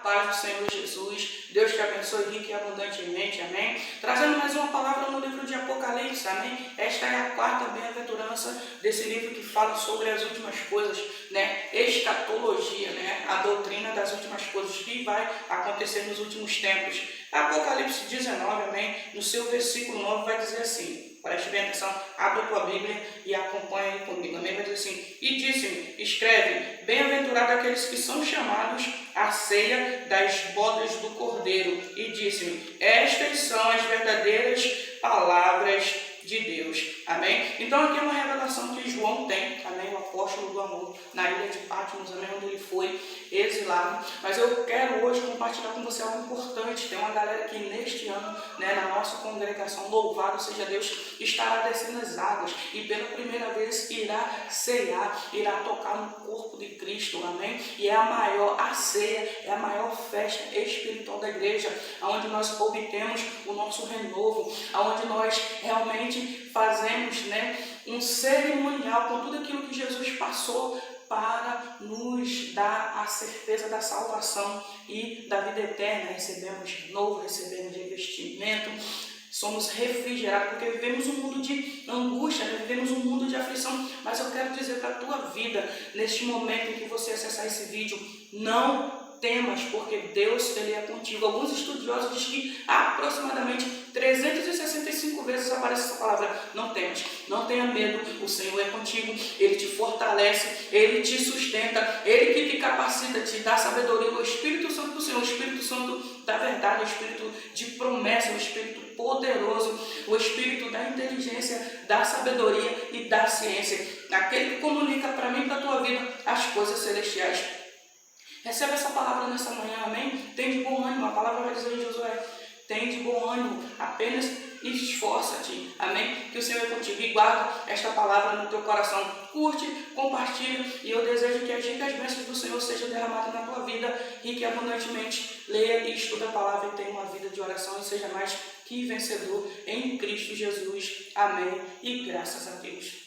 paz do Senhor Jesus. Deus te abençoe rico e abundantemente, amém? Trazendo mais uma palavra no livro de Apocalipse, amém? Esta é a quarta bem-aventurança desse livro que fala sobre as últimas coisas, né? Escatologia, né? A doutrina das últimas coisas que vai acontecer nos últimos tempos. Apocalipse 19, amém? No seu versículo 9 vai dizer assim, preste bem atenção, abre a tua Bíblia e acompanha aí comigo, amém? Vai dizer assim, e disse-me, escreve, bem-aventurado aqueles que são chamados à ceia das bodas do Cordeiro. E disse-me, estas são as verdadeiras palavras de Deus, amém? Então aqui é uma revelação que João tem, amém? O apóstolo do amor, na ilha de Patmos, amém? Onde ele foi exilado. Mas eu quero hoje compartilhar com você algo importante. Tem uma galera que neste ano, né, na nossa congregação, louvado seja Deus, estará descendo as águas e pela primeira vez irá ceiar, irá tocar no corpo de Cristo, amém? E é a ceia é a maior festa espiritual da igreja, onde nós obtemos o nosso renovo, onde nós realmente fazemos, né, um cerimonial com tudo aquilo que Jesus passou para nos dar a certeza da salvação e da vida eterna. Recebemos novo, recebemos investimento, somos refrigerados, porque vivemos um mundo de angústia, né? Vivemos um mundo de aflição. Mas eu quero dizer para a tua vida, neste momento em que você acessar esse vídeo, não temas, porque Deus, Ele é contigo. Alguns estudiosos dizem que aproximadamente 365 vezes aparece essa palavra, não temas, não tenha medo, o Senhor é contigo, Ele te fortalece, Ele te sustenta, Ele que te capacita, te dá sabedoria, o Espírito Santo do Senhor, o Espírito Santo da verdade, o Espírito de promessa, o Espírito poderoso, o Espírito da inteligência, da sabedoria e da ciência, aquele que comunica para mim e para a tua vida as coisas celestiais. Recebe essa palavra nessa manhã, amém? Tem de bom ânimo, a palavra vai dizer em Josué, tem de bom ânimo, apenas esforça-te, amém? Que o Senhor é contigo e guarda esta palavra no teu coração. Curte, compartilha e eu desejo que as ricas bênçãos do Senhor sejam derramadas na tua vida rica e abundantemente. Leia e estuda a palavra e tenha uma vida de oração e seja mais que vencedor em Cristo Jesus. Amém e graças a Deus.